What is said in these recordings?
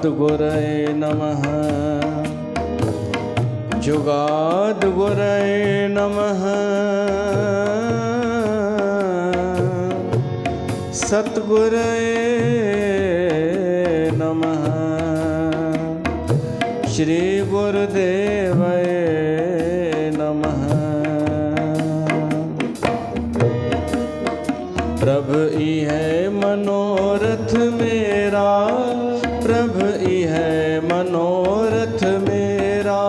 सद्गुरये नमः। जुगाद्गुरये नमः। सद्गुरये नमः। श्री गुरुदेवये नमः। प्रभु ई है मनोरथ मेरा, प्रभु ई है मनोरथ मेरा,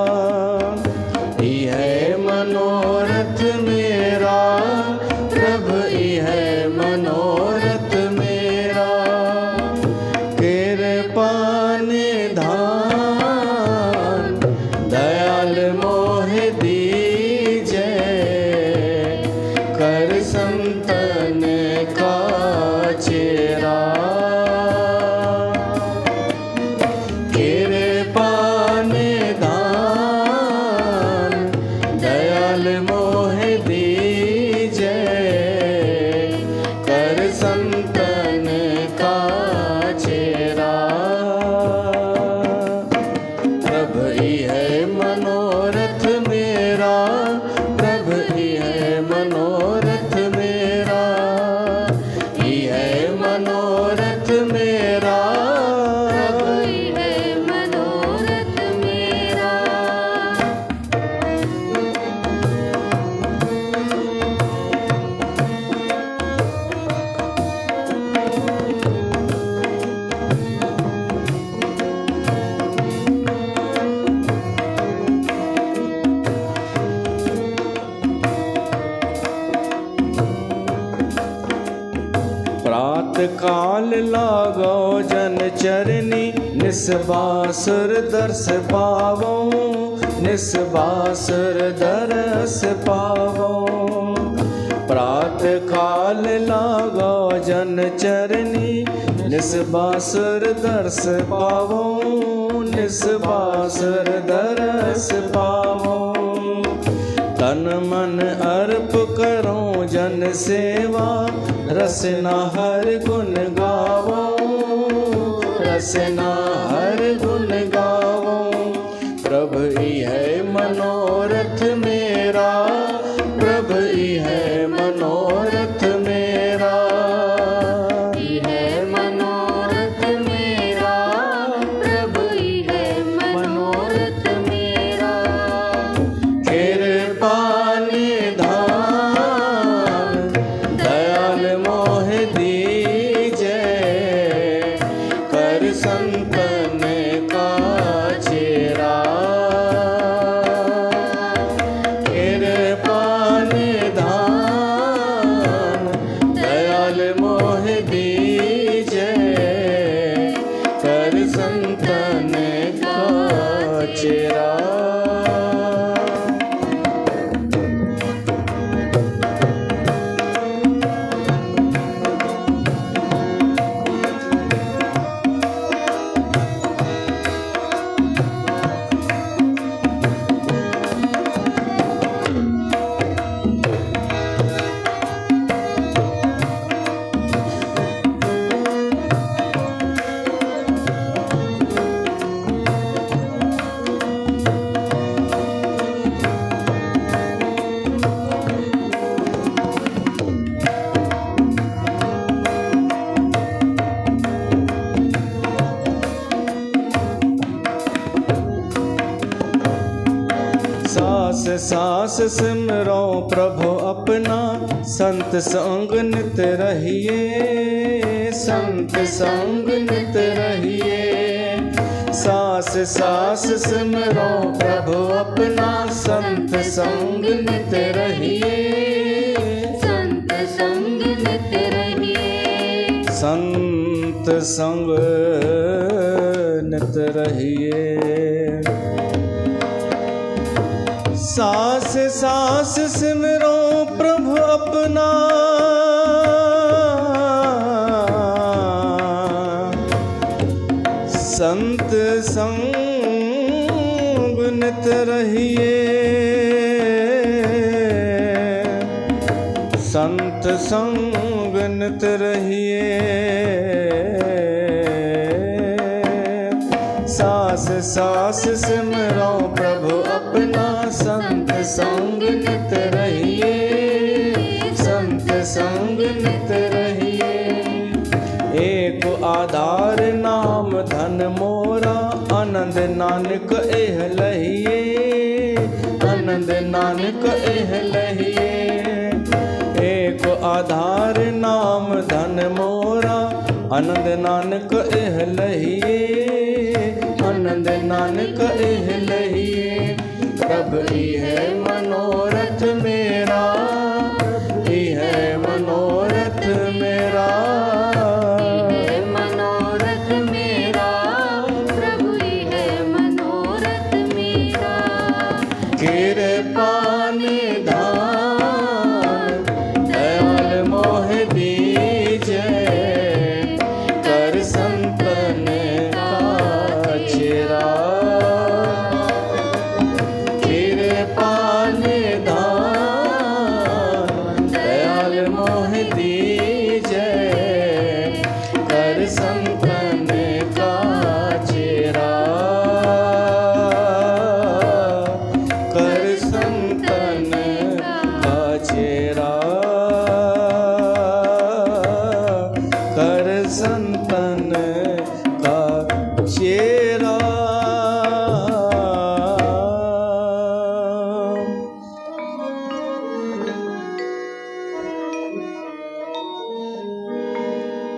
ई है मनोरथ मेरा, प्रभु ई है मनोरथ मेरा। कृपा निधान दयाल मोह दीजे, कर संतन का चेरा। कृपा निधान दयाल मोह दीजे, कर संतन का चेरा। प्रभु ई है मनोरथ मेरा, प्रभु ई है मनोरथ मेरा, ई है मनोरथ मेरा, प्रभु ई है मनोरथ मेरा। प्रात काल लागो जन चरनी, निस्बासुर दर्श पावो, निस्बासुर दर्श पावो। प्रात काल लागो जन चरनी, निस्बासुर दर्श पावो, निस्बासुर दर्श पावो। तन मन अर्प करो जन सेवा, रसना हर गुण गावो, रसना हर गुण गावो। प्रभु ई है मनोरथ मेरा, प्रभु ई है मनोरथ मेरा, ई है मनोरथ मेरा, प्रभु ई है मनोरथ मेरा। कृपा निधान दयाल मोह दीजे, कर संतन का चेरा। कृपा निधान दयाल मोह दीजे, कर संतन का चेरा। सास सास सिमरो प्रभु अपना, संत संग नित रहिए, संत संग नित रहिए। सास सास सिमरो प्रभु अपना, संत संग नित रहिए, संत संग नित रहिए, संत संग नित रहिए। सास सास सिमरो प्रभु अपना, संत संग नित रहिए, संत संग नित रहिए। सास सास सिमरो प्रभु अपना, संत संग नित रहिए, संत संग नित रहिए। एक आधार नाम धन मोरा, आनंद नानक एह लहिए, आनंद नानक एह लहिए। एक आधार नाम धन मोरा, आनंद नानक एह लहिए, आनंद नानक एह लहिए। प्रभु है मनोरथ मेरा, है मनोरथ मेरा, है मनोरथ मेरा, प्रभु है मनोरथ मेरा। कृपा निधान दयाल मोह दीजे, कर संतन का चेरा। कृपा निधान दयाल मोह दीजे, कर संतन का चेरा, कर संतन का चेरा, कर संतन का चेरा।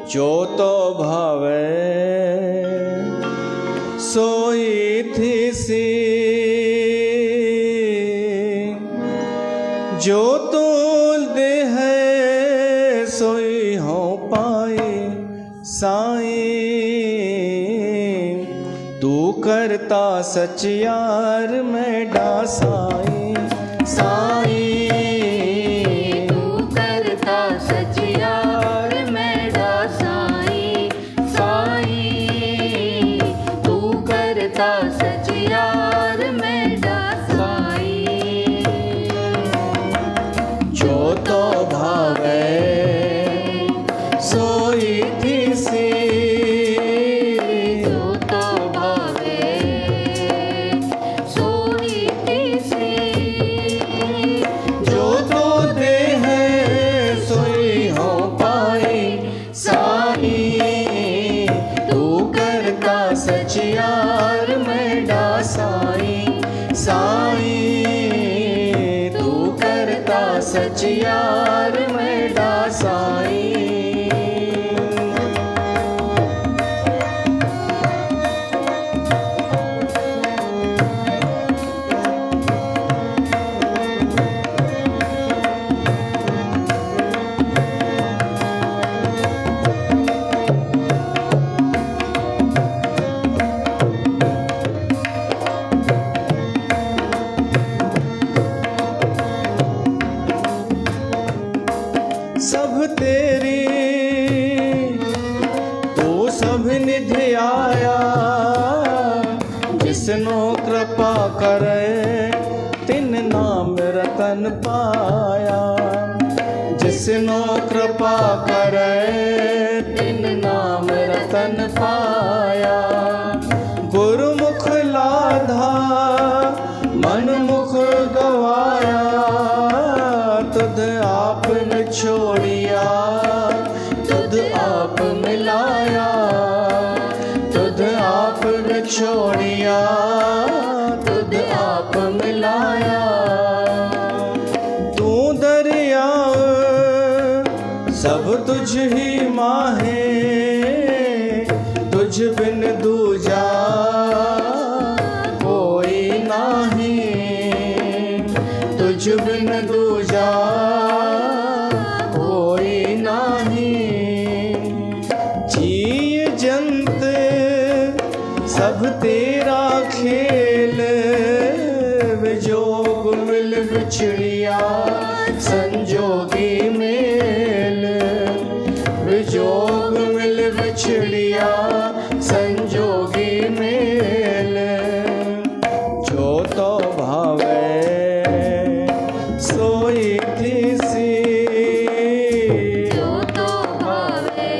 जो तो भावे सोई थी सी, जो तोल दे है सोई हो पाए साई। तू करता सच यार में डासाई, साई तू करता सच यार मैं दासाई, साई तू करता सच यार मैं दासाई। जो तो भावे सोई थी सी, जो तो भावे सोई थी सी, जो तो दे है सोई हो पाए साई। तू करता सच यार में डासाई, साई तू करता सच यार में डासाई। सब तेरी तू सब निधि आया, जिसनो कृपा करे तिन नाम रतन पाया। जिसनो कृपा करे तिन नाम रतन पाया। गुरुमुख लाधा मन मुख गवाया, तुध आप न छोड़िया तुध आप मिलाया। तुध आप न छोड़िया तुध आप मिलाया। तू दरिया सब तुझ ही माहे, तुझ बिन दूजा कोई नाही। तुझ बिन दूजा कोई नाही। जीय जंत सब तेरा खेल, विजोग मिल बिछड़िया संजोगी मेल। विजोग मिल बिछड़िया संजोगी मेल। जो तो भावे सोई थी सी, जो तो भावे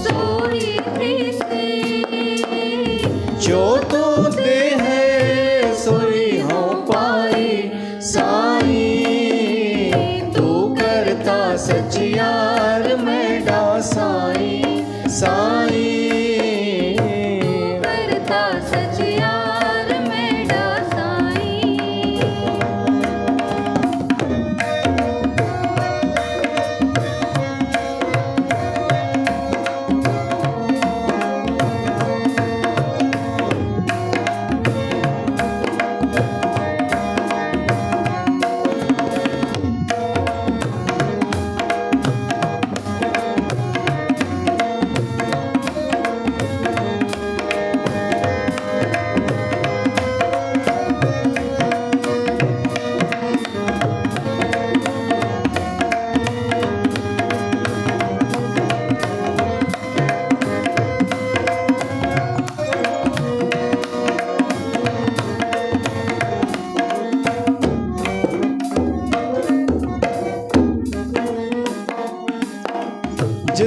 सोई थी सी,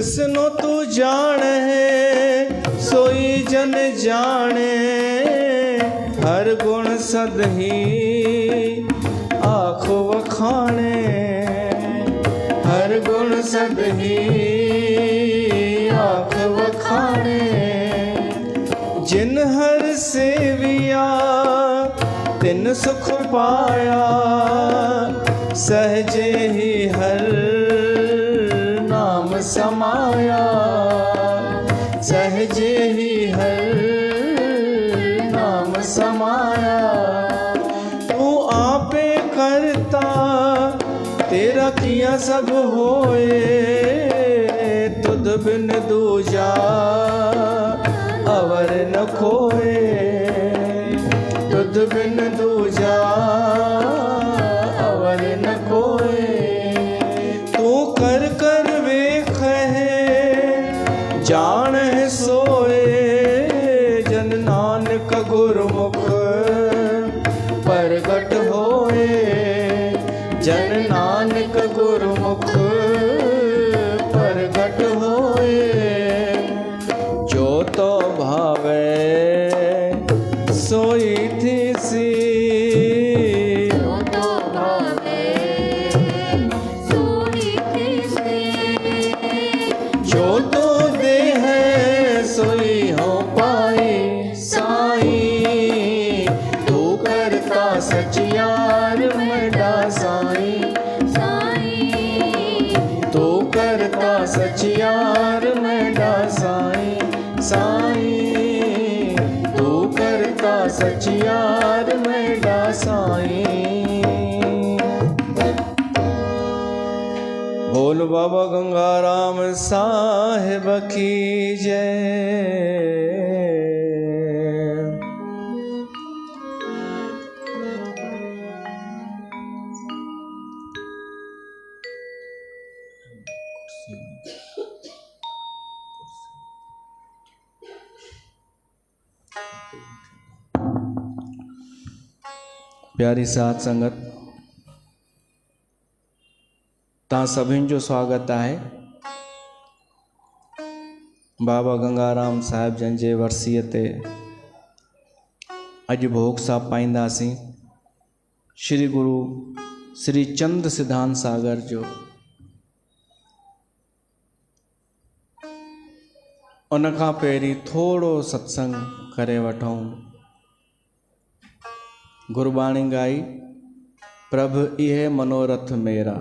जिसनो तू जान है सोई जन जाने, हर गुण सदही आँख वखाणे, हर गुण सदही आँख वखाणे। जिन हर सेविया तिन सुख पाया, सहजे ही हर नाम समाया, सहजे ही हर नाम समाया। तू आपे करता तेरा किया सब होए, तुध बिन दूजा अवर न खोए, तुध बिन दूजा अवर न खोए। तू कर कर वेख है जान है सोए, जन नानक गुरमुख प्रगट होए, जन नानक गुरमुख प्रगट होए। जो तो भावे सोई थी सी, जो तो भावे सोई थी सी, जो तो दे है सोई हो पाए साईं। तू करता सचियार मेरा साईं, साईं तू करता सचियार मेरा साईं, साईं तू करता सचियार मेरा साईं। बोल बाबा गंगाराम साहिब की जय। प्यारी साथ संगत, तव्हां सभिनि जो स्वागत आहे बाबा गंगाराम साहिब जन जे वर्सीअ ते। अॼु भोग साहब पाईंदासीं श्री गुरु श्री चंद सिद्धांत सागर जो। उन खां पहिरीं थोरो सत्संग करे वठूं। गुरबाणी गाई, प्रभु इहे मनोरथ मेरा,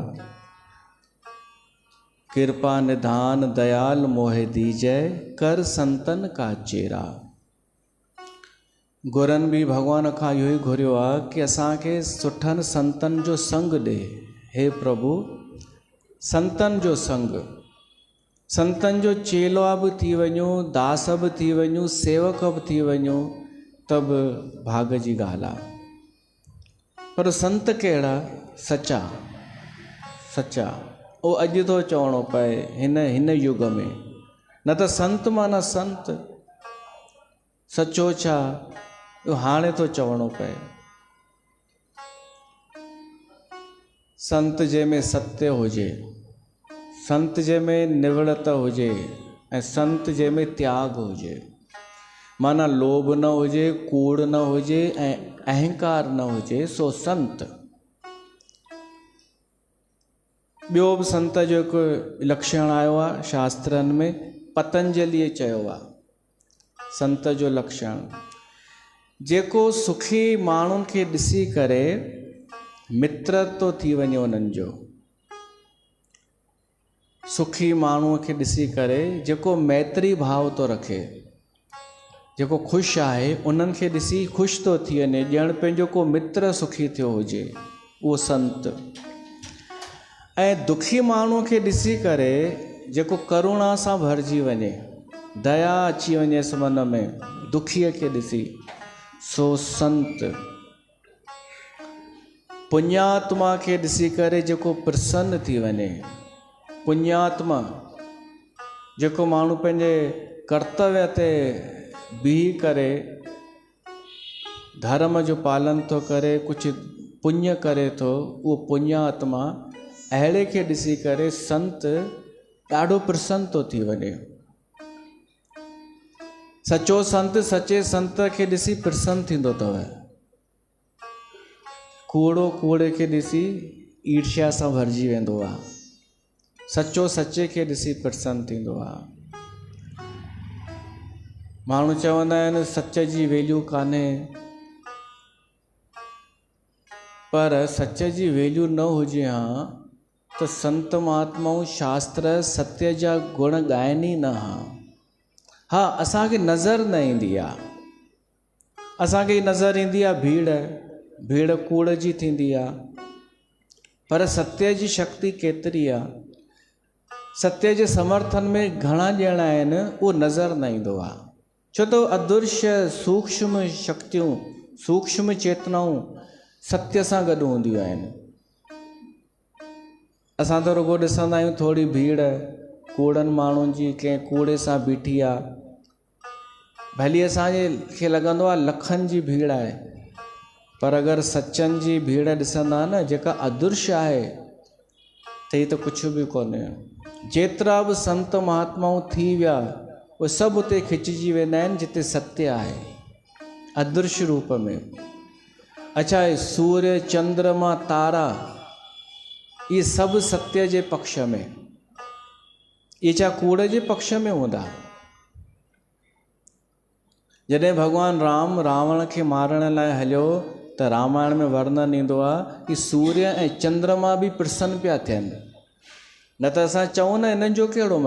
कृपा निधान दयाल मोहे दीजै, कर संतन का चेरा। गुरनि बि भॻवान खां इहो ई घुरियो आहे कि असांखे सुठनि संतनि जो संग ॾे। हे प्रभु, संतनि जो संग, संतनि जो चेला बि थी वञूं, दास बि थी वञूं, सेवक बि थी वञूं, त बि भाग जी ॻाल्हि आहे। पर संत कहिड़ा? सचा, सचा। ओ अॼु थो चवणो पए हिन युग में, न त संत माना संत, सचो छा हाणे थो चवणो पए। संत जंहिंमें सत्य हुजे, संत जंहिंमें निवड़त हुजे, ऐं संत जंहिंमें त्याग हुजे, माना लोभ न हुजे, कूड़ न हुजे ऐं अहंकार न हुजे, सो संत। ॿियो बि संत जो हिकु लक्षण आयो आहे शास्त्रनि में, पतंजलिअ चयो आहे संत जो लक्षण, जेको सुखी माण्हुनि खे ॾिसी करे मित्र थो थी वञे उन्हनि जो। सुखी माण्हूअ खे ॾिसी करे जेको मैत्री भाव थो रखे, जेको ख़ुशि आहे, उन्हनि खे ॾिसी ख़ुशि थो थी वञे, ॼण पंहिंजो को मित्र सुखी थियो हुजे, उहो संत। ऐं दुखी माण्हूअ खे ॾिसी करे जेको करुणा सां भरिजी वञे, दया अची वञे मन में दुखीअ खे ॾिसी, सो संत। पुण्यात्मा खे ॾिसी करे जेको प्रसन्न थी वञे, पुण्यात्मा जेको माण्हू पंहिंजे कर्तव्य ते बीह करे धर्म जो पालन थो करे, कुझु पुण्य करे थो, उहो पुण्यात्मा, अहिड़े खे ॾिसी करे संत ॾाढो प्रसन्न थो थी वञे। सचो संत सचे संत खे ॾिसी प्रसन्न थींदो अथव। कूड़ो कूड़े खे ॾिसी ईर्ष्या सां भरिजी वेंदो आहे। सचो सचे खे ॾिसी प्रसन्न थींदो आहे। माण्हू चवंदा आहिनि सच जी वैल्यू कान्हे, पर सच जी वैल्यू न हुजे हा त संत महात्माऊं शास्त्र सत्य जा गुण ॻाइनि ई न हा। हा, असांखे नज़र न ईंदी आहे। असांखे नज़र ईंदी आहे भीड़ कूड़ जी थींदी आहे, पर सत्य जी शक्ति केतिरी आहे, सत्य जे समर्थन में घणा ॼणा आहिनि, उहो नज़र न ईंदो आहे। छो त अदृश्य सूक्ष्म शक्तियूं, सूक्ष्म चेतनाऊं सत्य सां गॾु हूंदियूं आहिनि। असां त रुगो ॾिसंदा आहियूं थोरी भीड़ कूड़नि माण्हुनि जी कंहिं कूड़े सां बीठी आहे, भली असांखे लॻंदो आहे लखनि जी भीड़ आहे, पर अगरि सचनि जी भीड़ ॾिसंदा न, जेका अदृश्य आहे, त ही त कुझु बि कोन्हे। जेतिरा बि संत महात्माऊं थी विया, उहे सभु उते खिचिजी वेंदा आहिनि जिते सत्य आहे, अदृश्य रूप में। अच्छा, सूर्य चंद्रमा तारा ये सभु सत्य जे पक्ष में, ये छा कूड़ जे पक्ष में हूंदा। जॾहिं भॻवान राम रावण खे मारण लाइ हलियो त रामायण में वर्णन ईंदो आहे कि सूर्य ऐं चंद्रमा बि प्रसन्न पिया थियनि। न त असां चऊं न इन्हनि जो कहिड़ो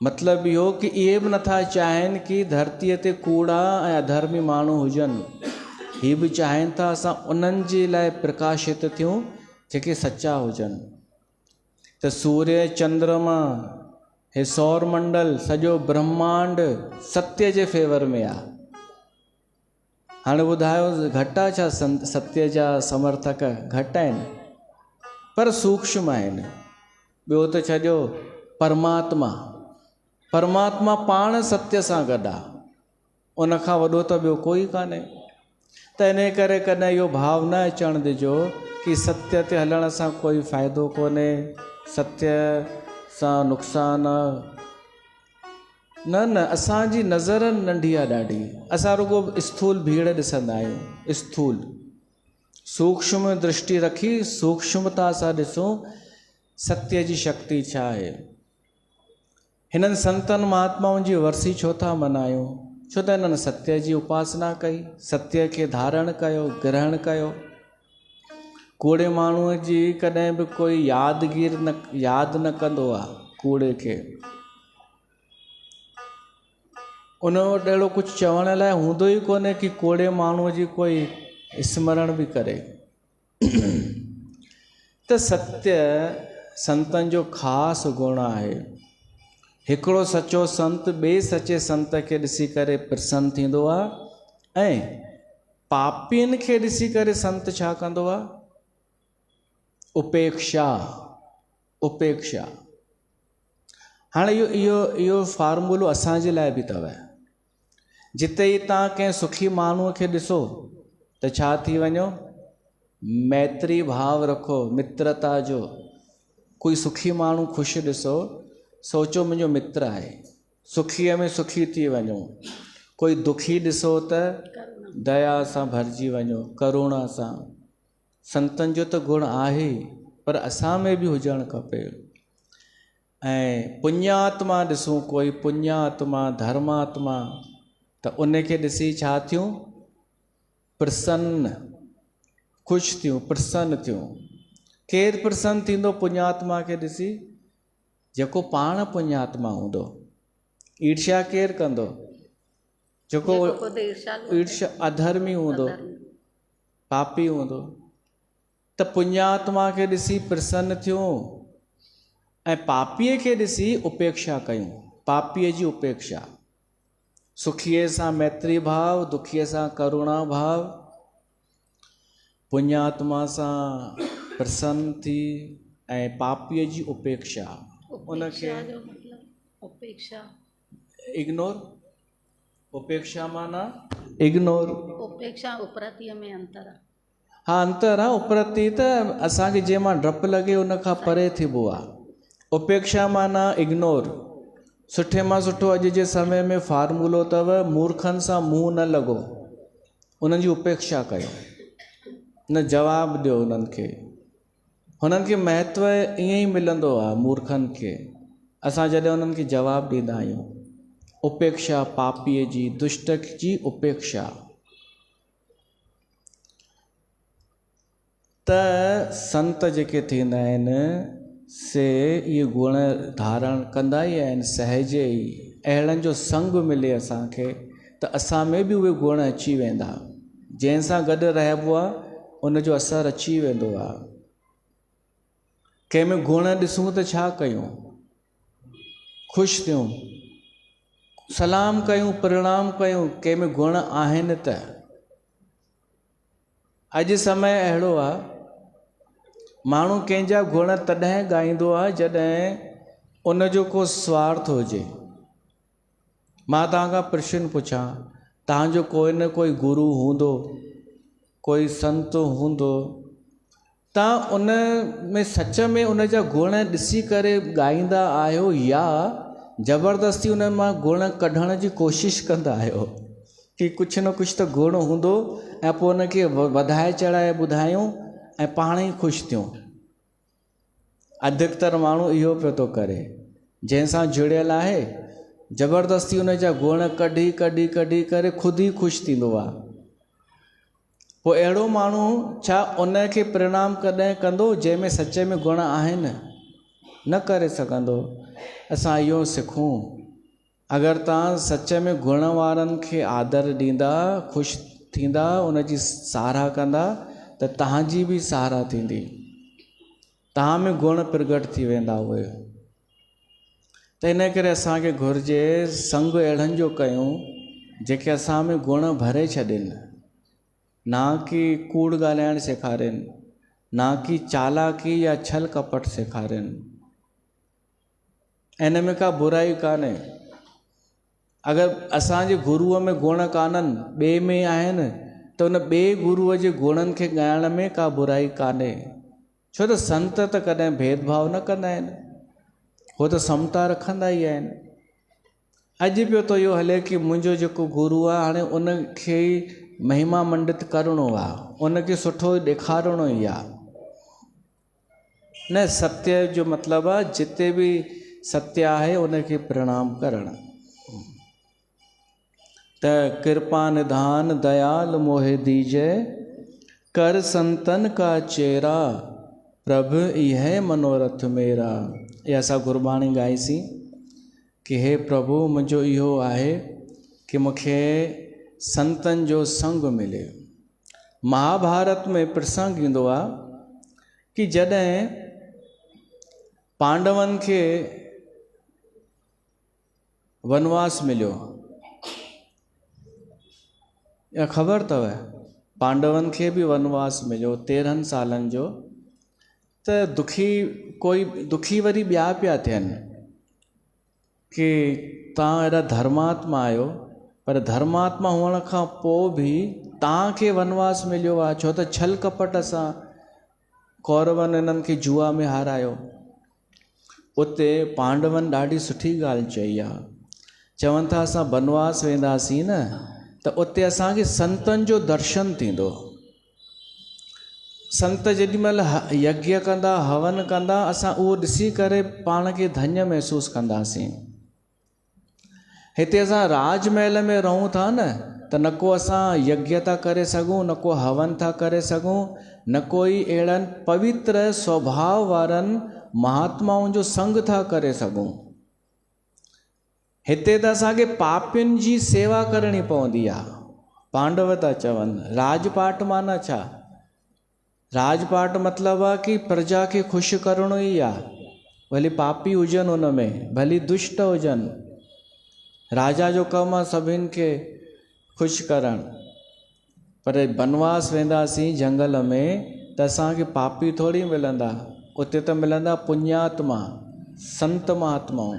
मतिलबु इहो कि इहे बि नथा चाहिनि कि धरतीअ ते कूड़ा ऐं अधर्मी माण्हू हुजनि, ही बि चाहिनि था असां उन्हनि जे लाइ प्रकाशित थियूं जेके सच्चा हुजनि। त सूर्य चंद्रमा, हे सौर मंडल, सॼो ब्रह्मांड सत्य जे फेवर में आहे। हाणे ॿुधायो घटि आहे छा सत्य जा समर्थक? घटि आहिनि, पर सूक्ष्म आहिनि। ॿियो त छॾियो परमात्मा पाण सत्य सां गॾु आहे, उनखां वॾो त ॿियो कोई कान्हे। त इन करे कॾहिं इहो भाव न अचणु ॾिजो कि सत्य ते हलण सां कोई फ़ाइदो कोन्हे, सत्य सां नुक़सान। न, असांजी नज़र नंढी आहे ॾाढी। असां रुगो स्थूल भीड़ ॾिसंदा आहियूं, स्थूल। सूक्ष्म दृष्टि रखी सूक्ष्मता सां ॾिसूं सत्य जी शक्ति छा आहे। हिननि संतनि महात्माउनि जी वरसी छो था मल्हायूं? छो त हिननि सत्य जी उपासना कई, सत्य खे धारण कयो, ग्रहण कयो। कूड़े माण्हूअ जी कॾहिं बि कोई यादि न कंदो आहे कूड़े खे। उन वटि अहिड़ो कुझु चवण लाइ हूंदो ई कोन्हे कि कूड़े माण्हूअ जी कोई स्मरण बि करे। त सत्य संतनि जो ख़ासि गुण आहे। हिकिड़ो सचो संत ॿिए सचे संत खे ॾिसी करे प्रसन्न थींदो आहे, ऐं पापियुनि खे ॾिसी करे संत छा कंदो आहे? उपेक्षा। हाणे इहो फार्मूलो असांजे लाइ बि अथव। जिते ई तव्हां कंहिं सुखी माण्हूअ खे ॾिसो त छा थी वञो? मैत्री भाव रखो, मित्रता जो। कोई सुखी माण्हू ख़ुशि ॾिसो, सोचो मुंहिंजो मित्र आहे, सुखीअ में सुखी थी वञो। कोई दुखी ॾिसो त दया सां भरिजी वञो, करुणा सां। संतनि जो त गुण आहे, पर असां में बि हुजणु खपे। ऐं पुण्यात्मा ॾिसूं, कोई पुण्यात्मा धर्मात्मा, त उनखे ॾिसी छा थियूं? प्रसन्न, ख़ुशि थियूं, प्रसन्न थियूं। केरु प्रसन्न थींदो पुण्यात्मा खे ॾिसी? जेको पाण पुण्यात्मा हूंदो। ईर्ष्या केरु कंदो? जेको ईर्ष्या अधर्मी हूंदो, पापी हूंदो। त पुण्यात्मा खे ॾिसी प्रसन्न थियूं ऐं पापीअ खे ॾिसी उपेक्षा कयूं, पापीअ जी उपेक्षा। सुखीअ सां मैत्री भाव, दुखीअ सां करुणा भाव, पुण्यात्मा सां प्रसन्न थी ऐं पापीअ जी उपेक्षा। उनखे इग्नोर, उपेक्षा माना इग्नोर। उपेक्षा उपरतीअ में अंतर आहे। हा, अंतर आहे। उपरती त असांखे जंहिं मां डपु लॻे उनखां परे थिबो आहे, उपेक्षा माना इग्नोर। सुठे मां सुठो अॼु जे समय में फार्मूलो अथव, मूर्खनि सां मुंहुं न लॻो, उन्हनि जी उपेक्षा कयो, न जवाबु ॾियो उन्हनि खे। हुननि खे महत्व ईअं ई मिलंदो आहे मूर्खनि खे, असां जॾहिं उन्हनि खे जवाबु ॾींदा आहियूं। उपेक्षा पापीअ जी, दुष्ट जी उपेक्षा। त संत जेके थींदा आहिनि से इहे गुण धारण कंदा ई आहिनि सहज ई। अहिड़नि जो संग मिले असांखे त असां में बि उहे गुण अची वेंदा। जंहिंसां गॾु रहिबो आहे उनजो असरु अची वेंदो आहे। कंहिंमें गुण ॾिसूं त छा कयूं? ख़ुशि थियूं, सलाम कयूं, प्रणाम कयूं। कंहिंमें गुण आहिनि त अॼु समय अहिड़ो आहे, माण्हू कंहिंजा गुण तॾहिं ॻाईंदो आहे जॾहिं उनजो को स्वार्थ हुजे। मां तव्हांखां प्रश्न पुछां, तव्हांजो कोई न कोई गुरु हूंदो, कोई संत हूंदो, तव्हां उन में सच में उनजा गुण ॾिसी करे ॻाईंदा आहियो या ज़बरदस्ती उन मां गुण कढण जी कोशिशि कंदा आहियो कि कुझु न कुझु त गुण हूंदो ऐं पोइ उनखे वधाए चढ़ाए ॿुधायूं ऐं पाण ई ख़ुशि थियूं। अधिकतर माण्हू इहो पियो थो करे, जंहिंसां जुड़ियल आहे ज़बरदस्ती उनजा गुण कढी कढी कढी करे ख़ुदि ई ख़ुशि थींदो आहे। पोइ अहिड़ो माण्हू छा उनखे प्रणाम कॾहिं कंदो जंहिंमें सच में गुण आहिनि? न करे सघंदो। असां इहो सिखूं, अगरि तव्हां सच में गुण वारनि खे आदर ॾींदा, ख़ुशि थींदा, उनजी साराह कंदा त तव्हांजी बि साराह थींदी, तव्हां में गुण प्रगट थी वेंदा उहे। त इन करे असांखे घुरिजे संग अहिड़नि जो कयूं जेके असां में गुण भरे छॾनि, ना कि कूड़ ॻाल्हाइणु सेखारनि, ना कि चालाकी या छल कपट सेखारनि। इन में का बुराई कान्हे। अगरि असांजे गुरूअ में गुण कान्हनि, ॿिए में आहिनि, त उन ॿिए गुरूअ जे गुणनि खे ॻाइण में का बुराई कान्हे। छो त संत त कॾहिं भेदभाव न कंदा आहिनि, हो त समता रखंदा ई आहिनि। अॼु पियो त इहो हले कि मुंहिंजो जेको गुरू आहे हाणे उनखे महिमा मंडित करिणो आहे, उनखे सुठो ॾेखारिणो ई आहे। न, सत्य जो मतिलबु आहे जिते बि सत्य आहे उनखे प्रणाम करणु। त कृपा निधान दयाल मोहे दीजय, कर संतन का चेरा, प्रभु यह मनोरथ मेरा। इहा असां गुरबाणी ॻाईसीं कि हे प्रभु, मुंहिंजो इहो आहे कि मूंखे संतनि जो संग मिले। महाभारत में प्रसंग ईंदो आहे कि जॾहिं पांडवनि खे वनवास मिलियो, या ख़बर अथव पांडवनि खे बि वनवास मिलियो 13 सालनि जो। त दुखी वरी ॿिया पिया थियनि कि तव्हां अहिड़ा धर्मात्मा आहियो, पर धर्मात्मा हुअण खां पोइ बि तव्हांखे वनवास मिलियो आहे, छो त छल कपट सां कौरवनि इन्हनि खे जुआ में हारायो। उते पांडवनि ॾाढी सुठी ॻाल्हि चई आहे, चवनि था असां वनवास वेंदासीं न त उते असांखे संतनि जो दर्शन थींदो। संत जेॾीमहिल यज्ञ कंदा, हवन कंदा, असां उहो ॾिसी करे पाण खे धन्य महसूसु कंदासीं। हिते असां राजमहल में रहूं था न, त न को असां यज्ञ था करे सघूं, न को हवन था करे सघूं, न कोई अहिड़नि पवित्र स्वभाव वारनि महात्माउनि जो संग था करे सघूं। हिते त असांखे पापियुनि जी सेवा करणी पवंदी आहे। पांडव था चवनि राजपाट माना छा? राजपाट मतिलबु आहे कि प्रजा खे ख़ुशि करिणो ई आहे, भली पापी हुजनि, हुन में भली दुष्ट हुजनि। राजा जो कमु आहे सभिनि खे ख़ुशि करणु। पर वनवास वेंदासीं जंगल में त असांखे पापी थोरी मिलंदा, उते त मिलंदा पुण्यात्मा, संत महात्माऊं।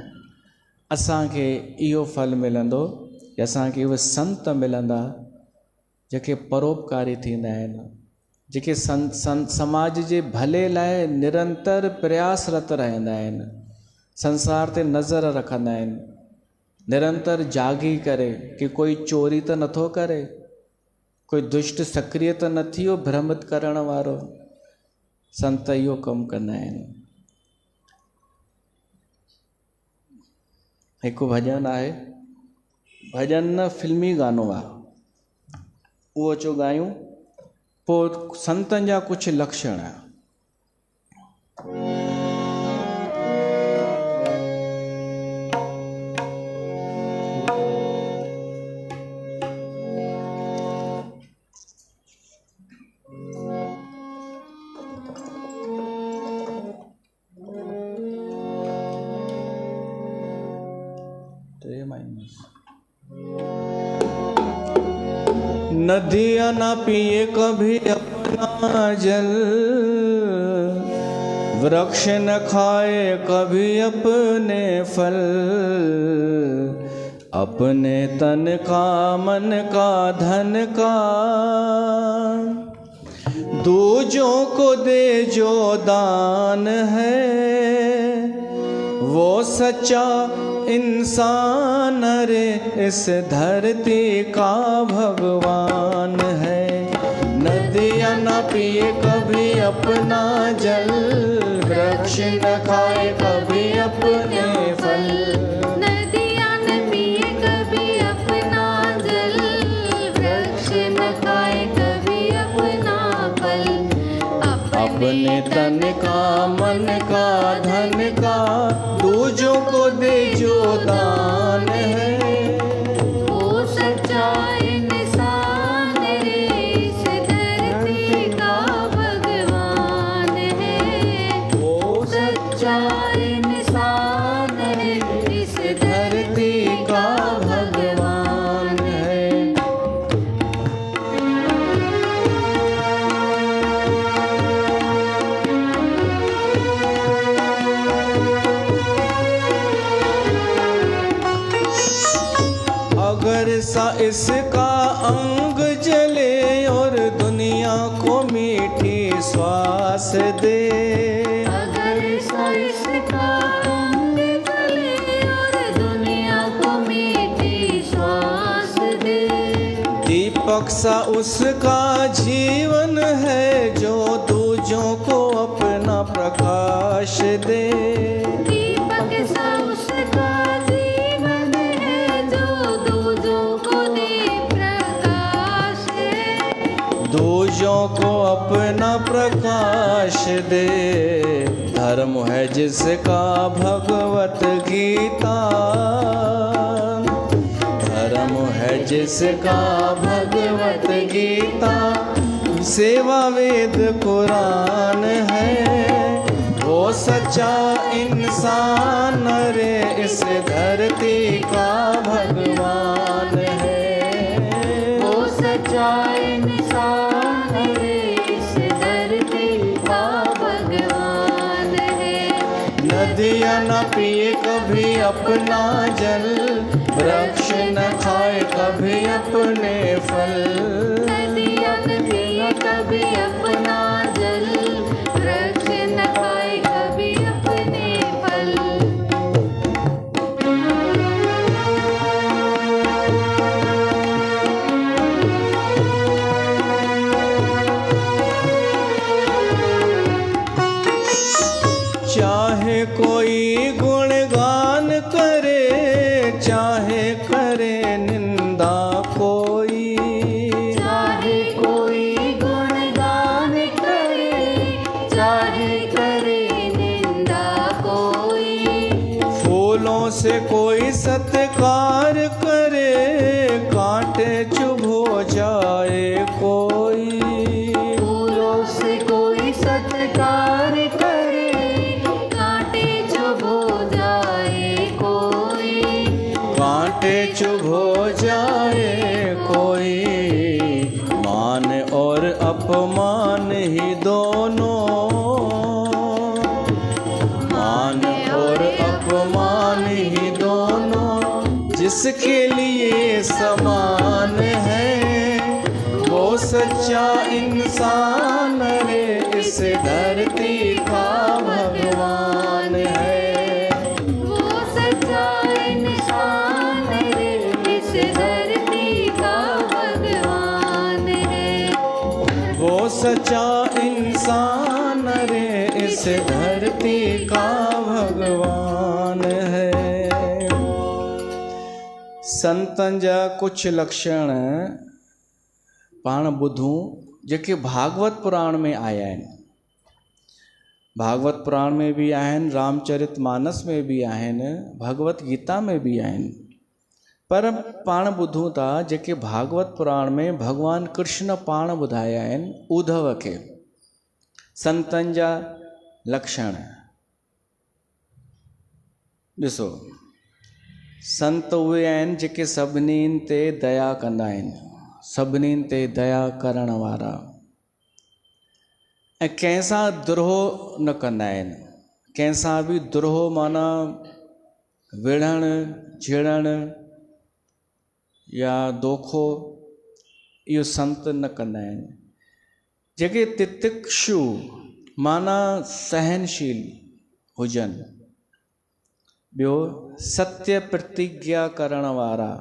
असांखे इहो फल मिलंदो कि असांखे उहे संत मिलंदा जेके परोपकारी थींदा आहिनि, जेके समाज जे भले लाइ निरंतर प्रयासरत रहंदा आहिनि। संसार ते नज़र रखंदा आहिनि, निरंतर जागी करे कि कोई चोरी त नथो करे, कोई दुष्ट सक्रिय त न थियो भ्रमित करण वारो। संत इहो कमु कंदा आहिनि। हिकु भॼन आहे, भॼन न फिल्मी गानो आहे, उहो अचो ॻायूं। पोइ संतनि जा कुझु लक्षण। नदियाँ न पिए कभी अपना जल, वृक्ष न खाए कभी अपने फल, अपने तन का मन का धन का, दूजों को दे जो दान है, वो सच्चा इंसान रे इस धरती का भगवान है। नदियाँ न पिए कभी अपना जल, वृक्ष न खाए कभी अपने फल, नदियाँ न पिए कभी अपना जल, वृक्ष न खाए कभी अपना फल, अपने तन का मन का धन का, दूजों को दे जो दान है, वो सच्चा इंसान रे इस धरती का भगवान है, वो सच्चा इंसान रे इस धरती का भगवान है। अगर सा इसका अंग जले और दुनिया को मीठी श्वास दे, अगर सा इसका अंग जले और दुनिया को मीठी श्वास दे, दीपक सा उसका जीवन है जो दूजों को अपना प्रकाश दे, दीपक सा उसका जीवन है जो दूजों को दे प्रकाश है, दूजों को अपना प्रकाश दे। धर्म है जिसका भगवत गीता, धर्म है जिसका भगवत गीता, सेवा वेद कुरान है, वो सच्चा इंसान रे इस धरती का भगवान है, वो सच्चा इंसान रे इस धरती का भगवान है। नदियाँ न पिए कभी अपना जल, वृक्ष न खाए कभी अपने फल, नदियाँ न पिए कभी अपना जल, वृक्ष न खाए कभी अपने फल, चाहे कोई गुणगान करे, चाहे करे निंदा कोई, चाहे कोई गुणगान करे, चाहे करे निंदा कोई, फूलों से कोई सत्कार करे, कांटे चुभो जाए कोई, फूलों से कोई सत्कार करे, कांटे चुभो जाए कोई, कांटे चुभो जाए कोई, मान और अपमान ही दोनों, मान और अपमान ही दोनों, जिसके लिए समान है, वो सच्चा इंसान रे इस धरती का भगवान है। सच्चा इंसान रे इस धरती का भगवान है। संतन जा कुछ लक्षण पाण ॿुधूं जेके भागवत पुराण में आया आहिनि। भागवत पुराण में भी आहिनि, रामचरित मानस में भी आहिनि, भगवत गीता में भी आहिनि। पर पाण ॿुधूं था जेके भागवत पुराण में भगवान कृष्ण पाण ॿुधाया आहिनि उद्धव खे संतन जा लक्षण। ॾिसो, संत उहे आहिनि जेके सभिनीनि ते दया कंदा आहिनि, सभिनीनि ते दया करण वारा, ऐं कंहिंसां द्रोह न कंदा आहिनि। कंहिंसां बि द्रोह माना विढ़ण झिड़ण या दोखो, इहो संत न कंदा आहिनि। जेके तितिक्षु माना सहनशील हुजनि। ॿियो, सत्य प्रतिज्ञा करण वारा,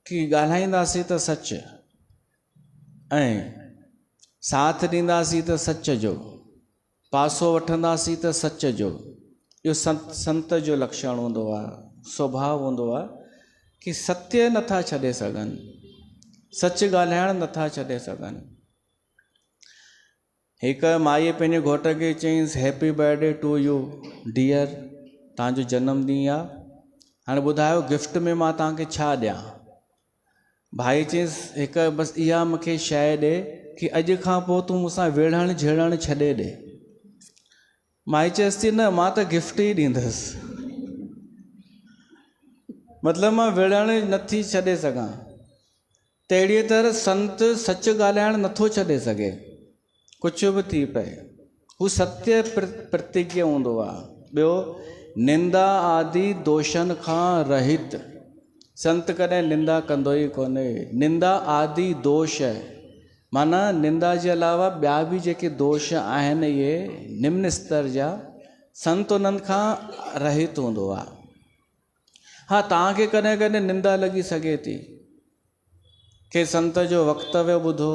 कि ॻाल्हाईंदासीं त सच ऐं साथ ॾींदासीं त सच जो, पासो वठंदासीं त सच जो। इहो संत जो लक्षण हूंदो आहे, स्वभाव हूंदो आहे कि सत्य नथा छॾे सघनि, सच ॻाल्हाइण नथा छॾे सघनि। हिकु माईअ पंहिंजे घोट खे चयईंसि, happy birthday to you dear, तव्हांजो जनमॾींहुं आहे, हाणे ॿुधायो गिफ्ट में मां तव्हांखे छा ॾियां। भाई चयईंसि, हिकु बसि इहा मूंखे शइ ॾे कि अॼु खां पोइ तूं मूंसां विढ़ण झिड़ण छॾे ॾे। माई चयसि थी, न मां त गिफ्ट ई ॾींदसि, मतिलबु मां विढ़ण नथी छॾे सघां। तहिड़ीअ तरह संत सच ॻाल्हाइण नथो छॾे सघे, कुझु बि थी पए, हू सत्य प्रतिज्ञा हूंदो आहे। ॿियो, निंदा आदि दोषनि खां रहित, संत कॾहिं निंदा कंदो ई कोन्हे। निंदा आदि दोष माना निंदा जे अलावा ॿिया बि जेके दोष आहिनि इहे निम्न स्तर जा, संत उन्हनि खां रहित हूंदो आहे। हा, तव्हांखे कॾहिं कॾहिं निंदा लॻी सघे थी कि संत जो वक्तव्य ॿुधो,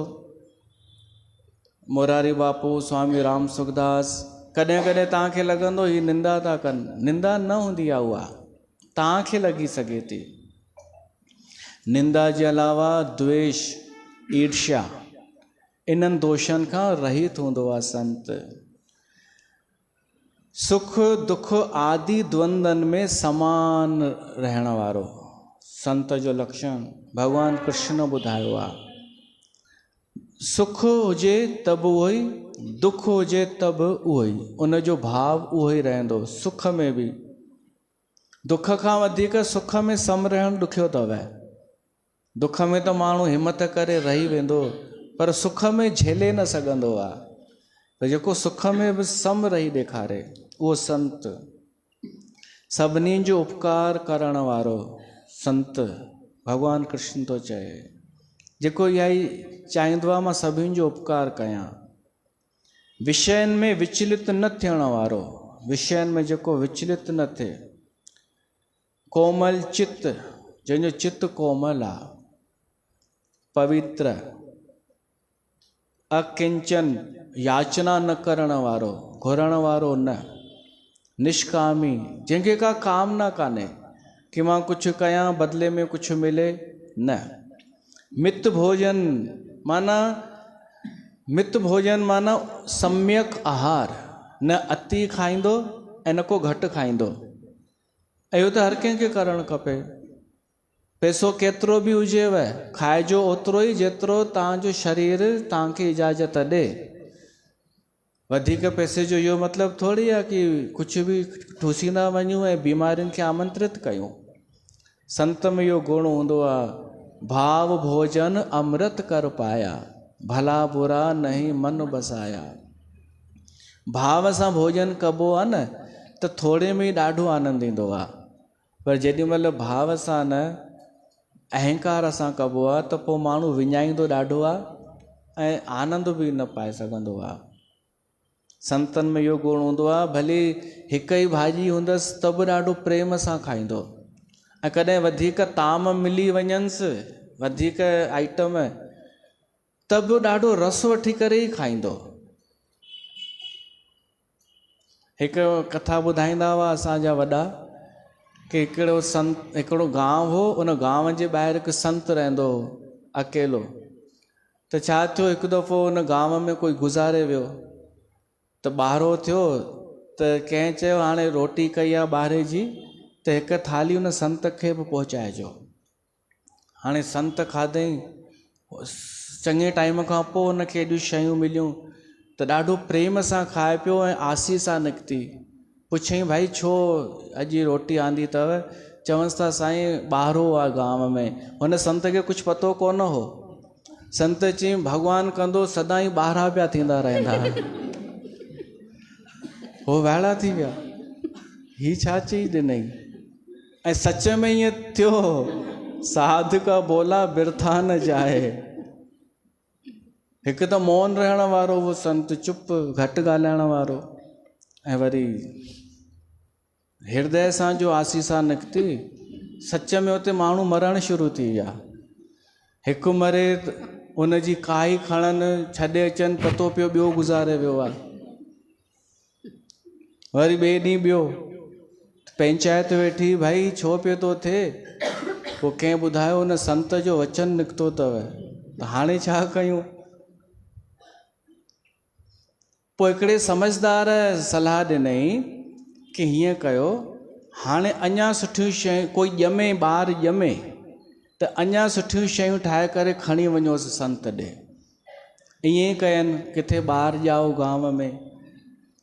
मोरारी बापू, स्वामी राम सुखदास, कॾहिं कॾहिं तव्हांखे लॻंदो ही निंदा था कनि। निंदा न हूंदी आहे उहा, तव्हांखे लॻी सघे थी। निंदा जे अलावा द्वेष, ईर्ष्या, इन्हनि दोषनि खां रहित हूंदो आहे संत। सुख दुख आदि द्वंद्वनि में समान रहण वारो, संत जो लक्षण भगवान कृष्ण ॿुधायो आहे। सुख हुजे त बि उहो ई, दुख हुजे त बि उहो ई, उनजो भाव उहो ई रहंदो। सुख में बि, दुख खां वधीक सुख में सम रहणु ॾुखियो अथव। दुख में त माण्हू हिमत करे रही वेंदो, पर सुख में झेले न सघंदो आहे। त जेको सुख में बि सम रही ॾेखारे उहो संत। सभिनी जो उपकार करण वारो संत भगवान कृष्ण थो चए, जेको इहा ई चाहींदो आहे मां सभिनी जो उपकार कयां। विषयनि में विचलित न थियण वारो, विषयनि में जेको विचलित न थिए। कोमल चित्त, जंहिंजो चित्त कोमल आहे, पवित्र, अकिंचन, याचना न करण वारो, घुरण वारो न, निष्कामी, जंहिंखे का कामना कान्हे कि मां कुझु कयां बदले में कुझु मिले, न। मित भोजन माना सम्यक आहार, न अति खाईंदो ऐं न को घटि खाईंदो। इहो त हर कंहिंखे करणु खपे। पैसो केतिरो बि हुजेव, खाइजो ओतिरो ई जेतिरो तव्हांजो शरीर तव्हांखे इजाज़त ॾे। वधीक पैसे जो इहो मतिलबु थोरी आहे कि कुझु बि ठूसींदा वञूं ऐं बीमारियुनि खे आमंत्रित कयूं। संत में इहो गुण हूंदो आहे, भाव भोजन अमृत कर पाया, भला बुरा नहीं मन बसाया। भाव सां भोजन कबो आहे न त थोरे में ई ॾाढो आनंद ईंदो आहे, पर जेॾी महिल भाव सां न, अहंकार सां कबो आहे त पोइ माण्हू विञाईंदो ॾाढो आहे ऐं आनंद बि न पाए सघंदो आहे। संतनि में इहो गुण हूंदो आहे, भले हिकु ई भाॼी हूंदसि त बि ॾाढो प्रेम सां खाईंदो, ऐं कॾहिं वधीक ताम मिली वञनिसि, वधीक आइटम, त बि ॾाढो रस वठी करे ई खाईंदो। हिकु कथा ॿुधाईंदा हुआ असांजा वॾा कि हिकिड़ो गांव हो, उन गांव जे ॿाहिरि हिकु संत रहंदो हो अकेलो। त छा थियो, हिकु दफ़ो उन गांव में कोई गुज़ारे वियो त ॿाहिरो थियो त कंहिं चयो हाणे रोटी कई आहे ॿाहिरि जी, त हिकु थाली उन संत खे बि पहुचाइजो। हाणे संत खाधई, चङे टाइम खां पोइ उनखे एॾियूं शयूं मिलियूं त ॾाढो प्रेम सां खाए पियो ऐं आसी सां निकिती। पुछई भाई छो अॼु रोटी आंदी अथव? चवंसि था साईं ॿाहिरो आहे गांव में। हुन संत खे कुझु पतो कोन हो। संत चई भॻवानु कंदो सदाईं ॿाहिरां पिया थींदा रहंदा। हो वाइड़ा थी विया, ही छा चई ॾिनई। ऐं सच में ईअं थियो, साध का बोला बिरथा न जाए। हिकु त मौन रहण वारो उहो संत, चुप घटि ॻाल्हाइण वारो, ऐं वरी हृदय सां जो आसीसा निकिती। सच में उते माण्हू मरण शुरू थी विया। हिकु मरे उनजी काई खणनि छॾे अचनि, पतो पियो ॿियो गुज़ारे वियो आहे। वरी ॿिए ॾींहुं ॿियो पंचायत वेठी, भाई छो पियो थो थिए? पोइ कंहिं ॿुधायो उन संत जो वचन निकितो अथव, त हाणे छा कयूं? पोइ हिकिड़े समझदार सलाह ॾिनई कि हीअं कयो, हाणे अञा सुठियूं शयूं, कोई ॼमे ॿार ॼमे त अञा सुठियूं शयूं ठाहे करे खणी वञोसि संत ॾे। ईअं ई कयनि, किथे ॿार ॼाओ गांव में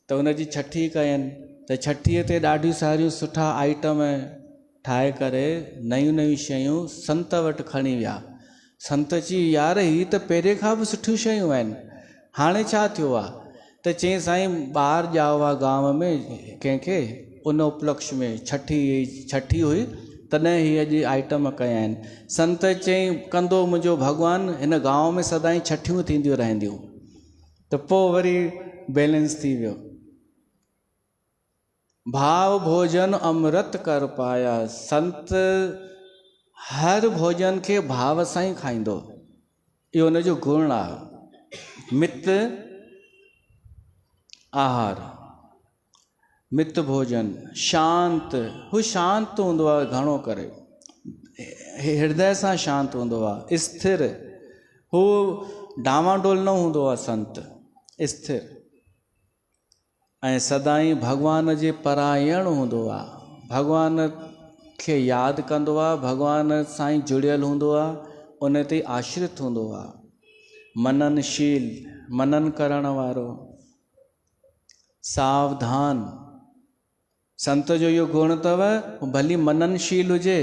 त उनजी छठी कयनि, त छठीअ ते ॾाढियूं सारियूं सुठा आइटम ठाहे करे नयूं नयूं शयूं संत वटि खणी विया। संत चई यार ही त पहिरें खां बि सुठियूं शयूं आहिनि, हाणे छा थियो आहे? त चई साईं ॿार ॼाओ आहे गांव में कंहिंखे, उन उपलक्ष्य में छठी हुई तॾहिं ही अॼु आइटम कया आहिनि। संत चई कंदो मुंहिंजो भॻवानु, हिन गांव में सदाईं छठियूं थींदियूं रहंदियूं। त पोइ वरी बैलेंस थी वियो। भाव भोजन अमृत कर पाया। संत हर भोजन खे भाव सां ई खाईंदो, इहो हुनजो गुण आहे। मित आहार, मित भोजन, शांत, हू शांत हूंदो आहे घणो करे, हृदय सां शांत हूंदो आहे, स्थिर, हू डामाडोल न हूंदो आहे संत, स्थिर, ऐं सदाईं भॻवान जे परायण हूंदो आहे, भॻवान खे यादि कंदो आहे, भॻवान सां ई जुड़ियल हूंदो आहे, उन ते आश्रित हूंदो आहे। मननशील, मनन करण वारो, सावधान, संत जो इहो गुण अथव, भली मननशील हुजे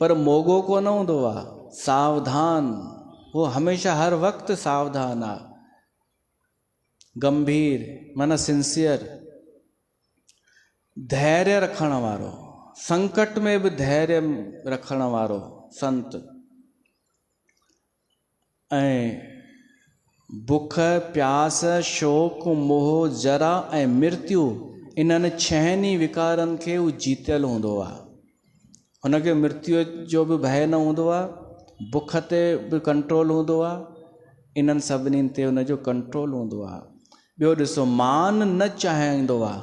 पर मोगो कोन हूंदो आहे, सावधान, वो हमेशा हर वक़्तु सावधान आहे। गंभीर माना सिंसियर, धैर्य रखण वारो, संकट में बि धैर्य रखण वारो संत। ऐं बुख, प्यास, शोक, मोह, जरा ऐं मृत्यु, इन्हनि छहनि विकारनि खे हू जीतियल हूंदो आहे। हुनखे मृत्यु जो बि भय न हूंदो आहे, बुख ते बि कंट्रोल हूंदो आहे, इन्हनि सभिनीनि ते हुनजो कंट्रोल हूंदो आहे। ॿियो ॾिसो, मान न चाहींदो आहे,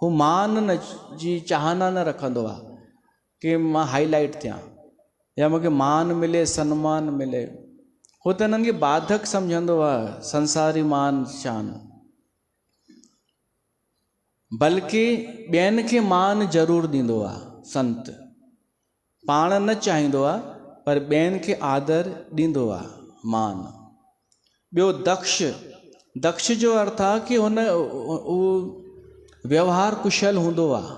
हू मान न जी चाहना न रखंदो आहे कि मां हाईलाइट थियां या मूंखे मान मिले, सन्मान मिले। हू त हिननि खे बाधक सम्झंदो आहे संसारी मान शान, बल्कि ॿियनि खे मान ज़रूरु ॾींदो आहे संत, पाण न चाहींदो आहे पर ॿियनि खे आदर ॾींदो आहे, मान। ॿियो दक्ष, दक्ष जो अर्थ आहे कि हुन व्यवहार कुशल हूंदो आहे।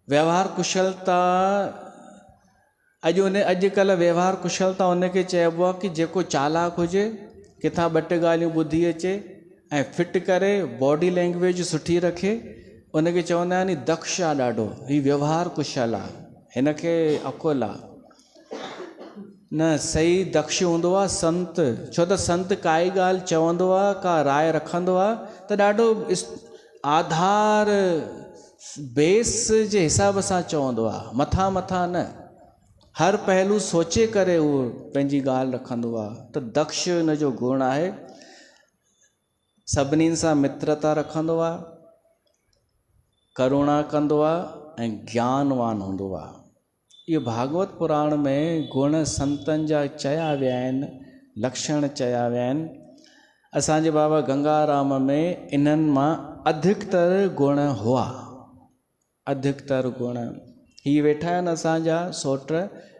व्यवहार कुशलता अॼुकल्ह व्यवहार कुशलता हुनखे चइबो आहे कि जेको चालाक हुजे, किथां ॿ टे ॻाल्हियूं ॿुधी अचे ऐं फिट करे बॉडी लैंग्वेज सुठी रखे, उनखे चवंदा आहिनि दक्ष आहे ॾाढो, हीउ व्यवहार कुशल आहे, हिनखे अकुल आहे। न, सही दक्ष हूंदो आहे संत, छो त संत काई ॻाल्हि चवंदो आहे, का राय रखंदो आहे त ॾाढो आधार बेस जे हिसाब सां चवंदो आहे, मथां न। हर पहलू सोचे करे उहो पंहिंजी ॻाल्हि रखंदो आहे। त दक्ष हिन जो गुण आहे, सभिनीनि सां मित्रता रखंदो आहे, करुणा कंदो आहे ऐं ज्ञानवान हूंदो आहे। इहो भागवत पुराण में गुण संतनि जा चया विया आहिनि, लक्षण चया विया आहिनि। असांजे बाबा गंगाराम में इन्हनि मां अधिकतर गुण हुआ, अधिकतर गुण। ही वेठा आहिनि असांजा सोट,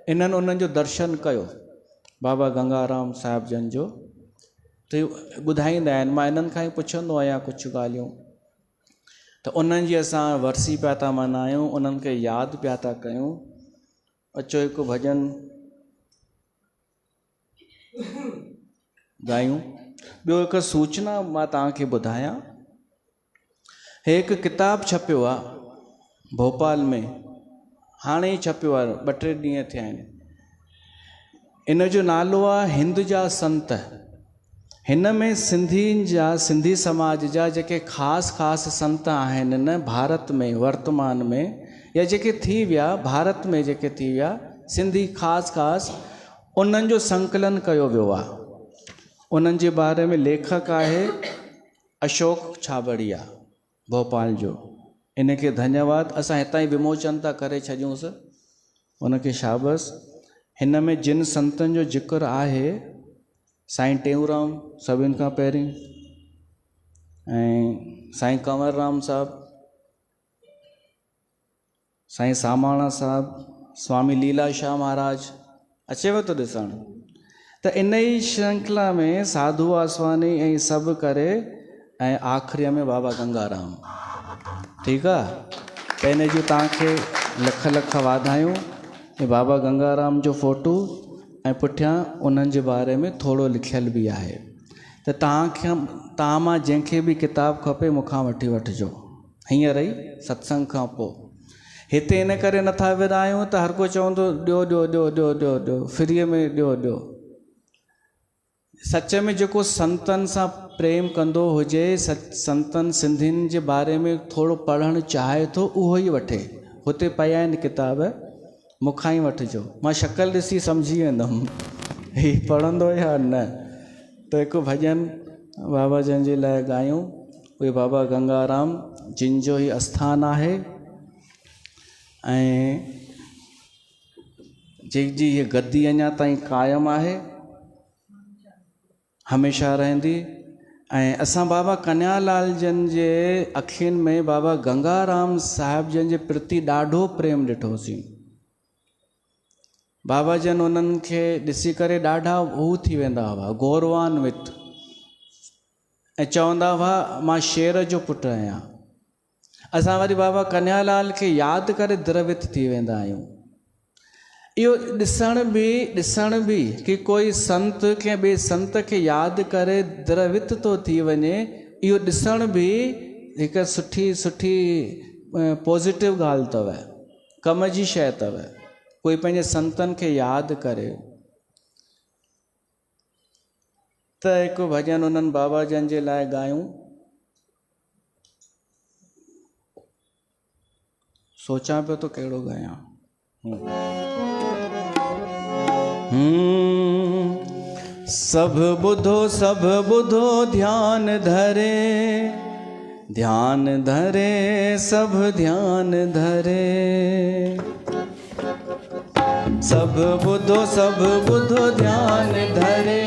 इन्हनि उन्हनि जो दर्शन कयो बाबा गंगाराम साहिब जन जो, त ॿुधाईंदा आहिनि। मां इन्हनि खां ई पुछंदो आहियां कुझु ॻाल्हियूं, त उन्हनि जी असां वरसी पिया था मल्हायूं, उन्हनि खे यादि पिया था कयूं। अचो हिकु भॼन ॻायूं। ॿियो हिकु सूचना मां तव्हांखे ॿुधायां, हिकु किताबु छपियो आहे भोपाल में, हाणे ई छपियो आहे, 2-3 ॾींहं थिया आहिनि। इन जो नालो आहे हिंद जा संत। हिन में सिंधियुनि जा, सिंधी समाज जा जेके ख़ासि संत आहिनि न भारत में वर्तमान में, या जेके थी विया भारत में, जेके थी विया सिंधी ख़ासि उन्हनि जो संकलन कयो वियो आहे। उन्हनि जे बारे में लेखक आहे अशोक छाबड़िया भोपाल जो। इनखे धन्यवाद, असां हितां ई विमोचन था करे छॾियूंसि, उनखे शाबस। हिन में जिन संतनि जो जिक्र आहे, साईं टेऊंराम सभिनि खां पहिरीं, ऐं साईं कंवरराम साहिबु, साईं सामाणा साहिबु, स्वामी लीलाशाह महाराज अचेव थो ॾिसणु। त इन ई श्रृंखला में साधू वासवानी ऐं सभु करे, ऐं आख़िरीअ में बाबा गंगाराम। ठीकु आहे, त इन जूं तव्हांखे लख लख वाधायूं। ऐं बाबा गंगाराम जो फ़ोटो ऐं पुठियां उन्हनि जे बारे में थोरो लिखियलु बि आहे। त तव्हां मां जंहिंखे बि किताबु खपे मूंखां वठी वठिजो, हींअर ई सत्संग खां पोइ। हिते इन करे नथा विरायूं त हर को चवंदो ॾियो ॾियो ॾियो ॾियो ॾियो ॾियो, फ्रीअ में ॾियो ॾियो। सच में जेको संतनि सां प्रेम कंदो हुजे, संतनि सिंधियुनि जे बारे में थोरो पढ़णु चाहे थो, उहो ई वठे। हुते पिया आहिनि किताब, मूंखां ई वठिजो। मां शक्ल ॾिसी सम्झी वेंदुमि हीउ पढ़ंदो या न। त हिकु भॼन बाबा जन जे लाइ ॻायूं। उहे बाबा गंगाराम जिन जो ई आस्थान आहे, ऐं जंहिंजी हीअ गद्दी अञा ताईं क़ाइमु आहे, हमेशह रहंदी। ऐं असां बाबा कन्हैयालाल जन जे अखियुनि में बाबा गंगाराम साहिब जन जे प्रति ॾाढो प्रेम ॾिठोसीं। बाबा जन उन्हनि खे ॾिसी करे ॾाढा हू थी वेंदा हुआ, गौरवान्वित, ऐं चवंदा हुआ मां शेर जो पुटु आहियां। असां वरी बाबा कन्हैयालाल खे यादि करे द्रवित थी वेंदा आहियूं। इहो ॾिसण बि कि कोई संत कंहिं ॿिए संत खे यादि करे द्रवित थो थी वञे, इहो ॾिसण बि हिकु सुठी पॉज़िटिव ॻाल्हि अथव, कम जी शइ अथव। कोई पंहिंजे संतनि खे यादि करे। त हिकु भॼन उन्हनि बाबा जन जे लाइ ॻायूं। सोचां पियो तो कहिड़ो ॻायां। सभु ॿुधो ध्यान धरे, सभु ध्यान धरे। सभु ॿुधो ध्यान धरे,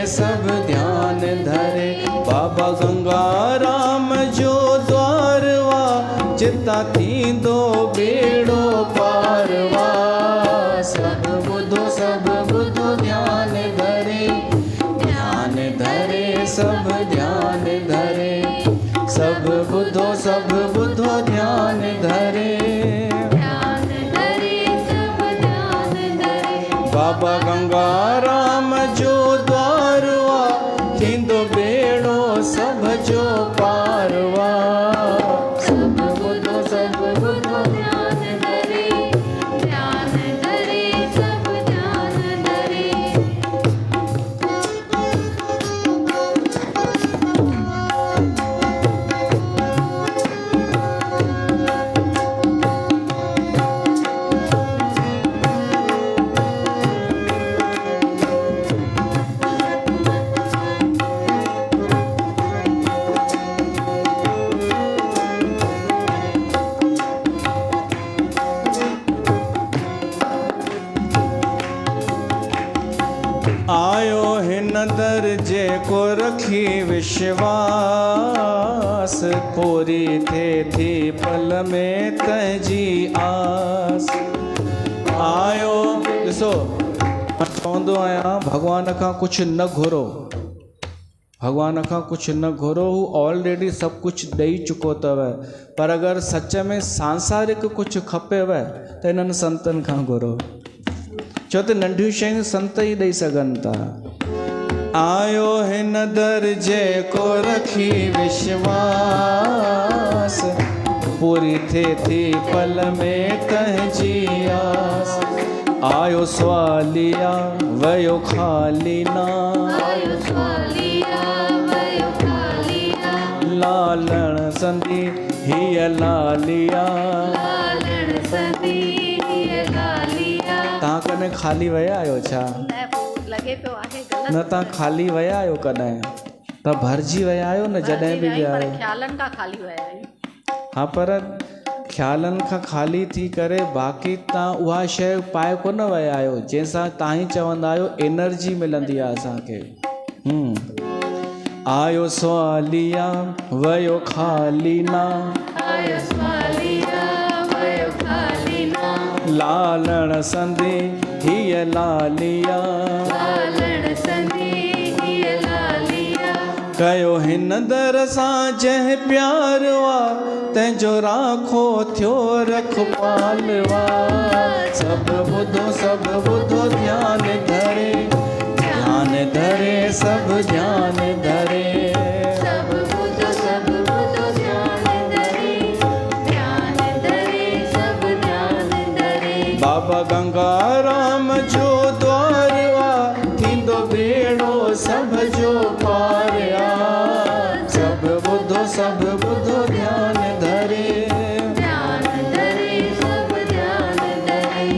सभु ध्यान धरे। बाबा गंगाराम जो द्वारवा, जिता थींदो बेड़ो पारवा। सभु ॿुधो ध्यान धरे, सभु ध्यान धरे। सभु ॿुधो ध्यान धरे, बाबा गंगाराम जो द्वारवा, थींदो बेड़ो सभ जो पारवा। सभु ॿुधो ध्यान धरे, सभु ध्यान धरे। रखी विश्वास, पूरी थे थी पल में तंहिंजी आस। आयो ॾिसो, मां चवंदो आहियां भॻवान खां कुझु न घुरो, भॻवान खां कुझु न घुरो, हू ऑलरेडी सभु कुझु ॾेई चुको अथव। पर अगरि सच में सांसारिक कुझु खपेव त इन्हनि संतनि खां घुरो, छो त नंढियूं शयूं संत ई ॾेई सघनि था। आयो हिन दर जेको रखी विश्वास, पूरी थिए थी पल में तंहिंजी आस। आयो स्वालिया वयो खाली ना, आयो स्वालिया वयो खालिया, लालण संधी हीअ लालिया। लालण संधी हीअ लालिया। तव्हां कॾहिं ख़ाली विया आहियो छा? न लॻे पियो आहे ग़लति। न तव्हां ख़ाली विया आहियो कॾहिं? तव्हां भरिजी विया आहियो न जॾहिं बि विया पर आहियो? ख़्यालनि खां ख़ाली विया आहियूं। हा, पर ख़्यालनि खां ख़ाली थी करे बाक़ी तव्हां उहा शइ पाए कोन विया आहियो जंहिंसां तव्हां ई चवंदा आहियो एनर्जी मिलंदी आहे असांखे। आयो स्वालिया वयो खाली ना, आयो स्वालिया वयो खाली ना, लालण संधी हीअ लालिया। लालण संधी हीअ लालिया। कयो हिन दर सां जंहिं प्यार वा, तंहिंजो राखो थियो रखपालवा। सभु ॿुधो ध्यानु धरे, ध्यानु धरे सभु ध्यानु धरे। सभु ॿुधो ध्यानु धरे, ध्यानु धरे सभु ध्यानु धरे। बाबा गंगाराम जो द्वार वा, थींदो बेड़ो सभ जो पार आ। सभु ॿुधो ध्यानु धरे, ध्यानु धरे सभु ध्यानु धरे।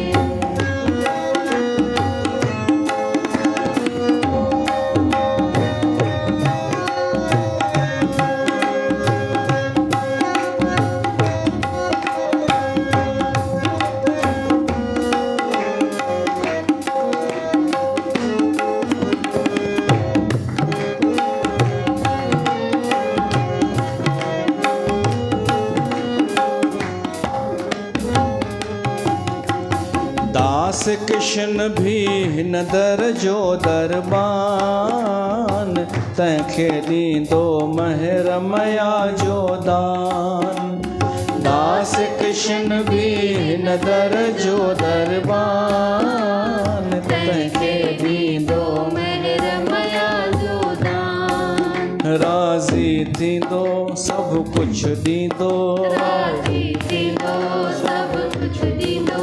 दास कृष्ण भी हिन दर जो दरबान, तंहिंखे ॾींदो महर मया जो दान। दास कृष्ण भी हिन दर जो दरबान, तंहिंखे ॾींदो महर मया जो दान। राज़ी थींदो सभु कुझु ॾींदो, राज़ी थींदो सभु कुझु ॾींदो।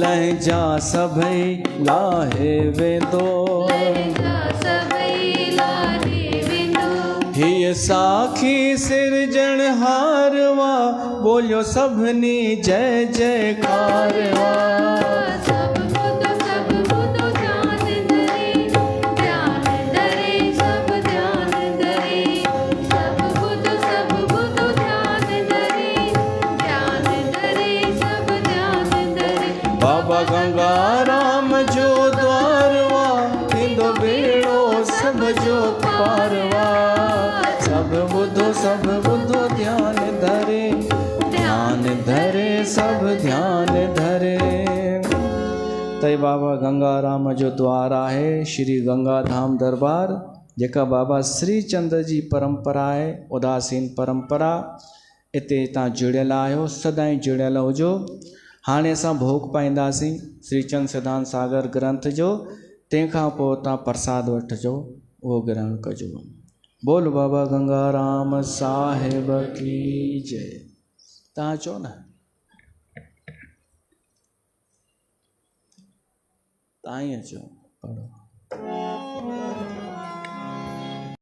लहिजा सभई लाहे वेंदो, लहिजा सभई लाहे वेंदो। हीअ साखी सिरजणहार वा, बोलियो सभिनी जय जयकार वा। सभु ॿुधो ध्यानु धरे, ध्यानु धरे सभु ध्यानु धरे। सभु ॿुधो ध्यानु धरे, ध्यानु धरे सभु ध्यानु धरे। बाबा गंगाराम जो द्वार वा, थींदो बेड़ो सभ जो पार वा। सभु ॿुधो ध्यानु धरे, ध्यानु धरे सभु ध्यानु धरे। तई बाबा गंगाराम जो द्वार आहे श्री गंगाधाम दरबार, जेका बाबा श्री चंद्र जी परंपरा आहे, उदासीन परंपरा। इते तव्हां जुड़ियल आहियो, सदाईं जुड़ियल हुजो। हाणे असां भोग पाईंदासीं श्री चंद सिद्धांत सागर ग्रंथ जो, तंहिंखां पोइ तव्हां प्रसाद वठिजो, उहो ग्रहण कजो। बोल बाबा गंगाराम साहिब की जय। तव्हां चओ न, तव्हां ई अचो पढ़ो।